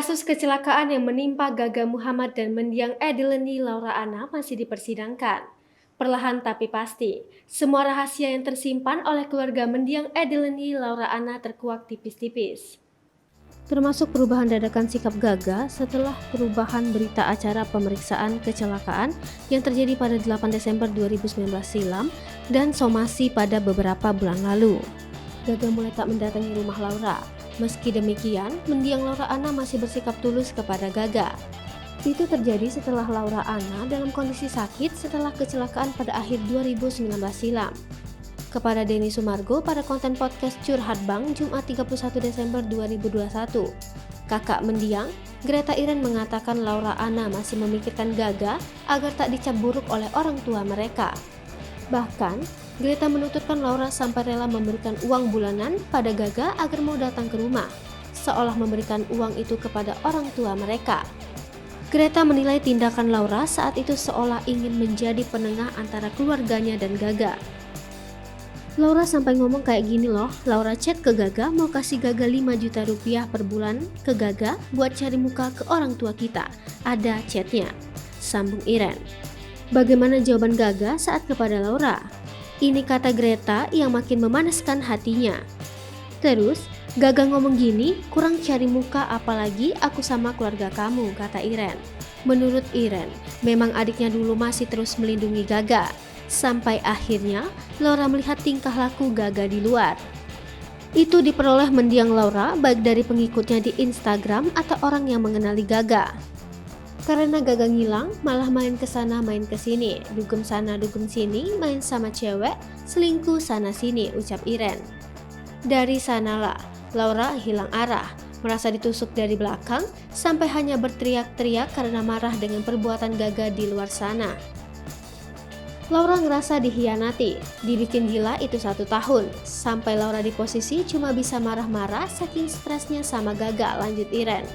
Kasus kecelakaan yang menimpa Gaga Muhammad dan mendiang Edileni Laura Anna masih dipersidangkan. Perlahan tapi pasti, semua rahasia yang tersimpan oleh keluarga mendiang Edileni Laura Anna terkuak tipis-tipis. Termasuk perubahan dadakan sikap Gaga setelah perubahan berita acara pemeriksaan kecelakaan yang terjadi pada 8 Desember 2019 silam dan somasi pada beberapa bulan lalu. Gaga mulai tak mendatangi rumah Laura. Meski demikian, mendiang Laura Anna masih bersikap tulus kepada Gaga. Itu terjadi setelah Laura Anna dalam kondisi sakit setelah kecelakaan pada akhir 2019 silam. Kepada Denny Sumargo pada konten podcast Curhat Bang Jumat 31 Desember 2021, kakak mendiang, Greta Iren mengatakan Laura Anna masih memikirkan Gaga agar tak dicap buruk oleh orang tua mereka. Bahkan, Greta menuturkan Laura sampai rela memberikan uang bulanan pada Gaga agar mau datang ke rumah, seolah memberikan uang itu kepada orang tua mereka. Greta menilai tindakan Laura saat itu seolah ingin menjadi penengah antara keluarganya dan Gaga. Laura sampai ngomong kayak gini loh, Laura chat ke Gaga mau kasih Gaga 5 juta rupiah per bulan ke Gaga buat cari muka ke orang tua kita. Ada chatnya, sambung Iren. Bagaimana jawaban Gaga saat kepada Laura? Ini kata Greta yang makin memanaskan hatinya. Terus, Gaga ngomong gini, kurang cari muka apalagi aku sama keluarga kamu, kata Iren. Menurut Iren, memang adiknya dulu masih terus melindungi Gaga. Sampai akhirnya, Laura melihat tingkah laku Gaga di luar. Itu diperoleh mendiang Laura baik dari pengikutnya di Instagram atau orang yang mengenali Gaga. Karena Gaga ngilang, malah main ke sana main ke sini, dugem sana dugem sini, main sama cewek, selingkuh sana sini, ucap Iren. Dari sanalah, Laura hilang arah, merasa ditusuk dari belakang, sampai hanya berteriak-teriak karena marah dengan perbuatan Gaga di luar sana. Laura ngerasa dihianati, dibikin gila itu 1 tahun, sampai Laura di posisi cuma bisa marah-marah saking stresnya sama Gaga, lanjut Iren.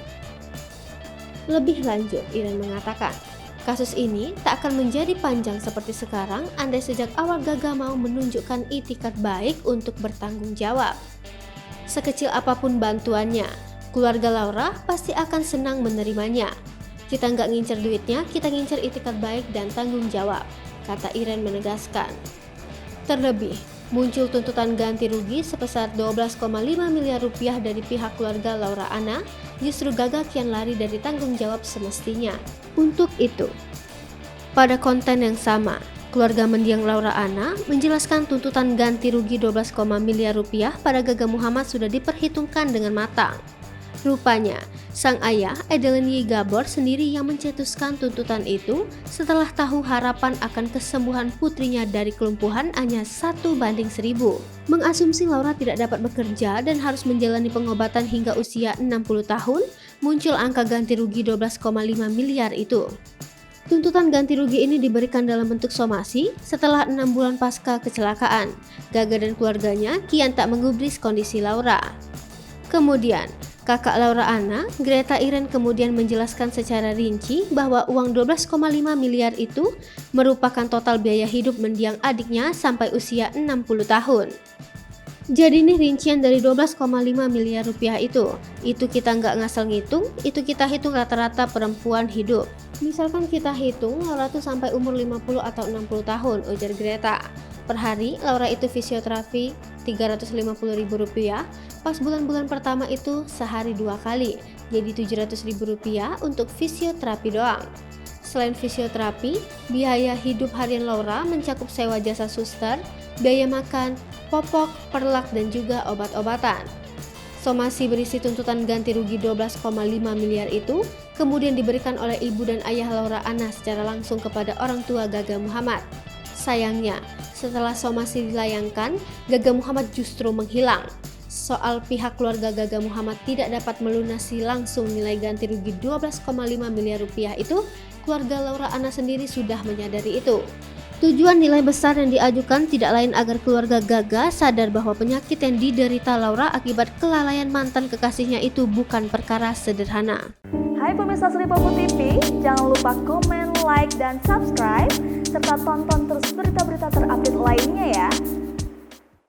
Lebih lanjut, Iren mengatakan, kasus ini tak akan menjadi panjang seperti sekarang andai sejak awal Gaga mau menunjukkan itikat baik untuk bertanggung jawab. Sekecil apapun bantuannya, keluarga Laura pasti akan senang menerimanya. Kita nggak ngincer duitnya, kita ngincer itikat baik dan tanggung jawab, kata Iren menegaskan. Terlebih, muncul tuntutan ganti rugi sebesar 12,5 miliar rupiah dari pihak keluarga Laura Anna, justru Gaga kian lari dari tanggung jawab semestinya. Untuk itu, pada konten yang sama, keluarga mendiang Laura Anna menjelaskan tuntutan ganti rugi 12, miliar rupiah pada Gaga Muhammad sudah diperhitungkan dengan matang. Rupanya, sang ayah Edileni Gabor sendiri yang mencetuskan tuntutan itu setelah tahu harapan akan kesembuhan putrinya dari kelumpuhan hanya 1:1000. Mengasumsi Laura tidak dapat bekerja dan harus menjalani pengobatan hingga usia 60 tahun, muncul angka ganti rugi 12,5 miliar itu. Tuntutan ganti rugi ini diberikan dalam bentuk somasi setelah 6 bulan pasca kecelakaan. Gaga dan keluarganya kian tak menggubris kondisi Laura. Kemudian, kakak Laura Anna, Greta Iren kemudian menjelaskan secara rinci bahwa uang 12,5 miliar itu merupakan total biaya hidup mendiang adiknya sampai usia 60 tahun. Jadi nih rincian dari 12,5 miliar rupiah itu kita nggak ngasal ngitung, itu kita hitung rata-rata perempuan hidup. Misalkan kita hitung Laura tuh sampai umur 50 atau 60 tahun, ujar Greta. Per hari, Laura itu fisioterapi Rp350.000, pas bulan-bulan pertama itu sehari 2 kali, jadi Rp700.000 untuk fisioterapi doang. Selain fisioterapi, biaya hidup harian Laura mencakup sewa jasa suster, biaya makan, popok, perlak, dan juga obat-obatan. Somasi berisi tuntutan ganti rugi 12,5 miliar itu kemudian diberikan oleh ibu dan ayah Laura Anna secara langsung kepada orang tua Gaga Muhammad. Sayangnya, setelah somasi dilayangkan, Gaga Muhammad justru menghilang. Soal pihak keluarga Gaga Muhammad tidak dapat melunasi langsung nilai ganti rugi 12,5 miliar rupiah itu, keluarga Laura Anna sendiri sudah menyadari itu. Tujuan nilai besar yang diajukan tidak lain agar keluarga Gaga sadar bahwa penyakit yang diderita Laura akibat kelalaian mantan kekasihnya itu bukan perkara sederhana. Hai pemirsa Sri Popo TV, jangan lupa komen, like, dan subscribe, serta tonton terus berita-berita terupdate lainnya ya.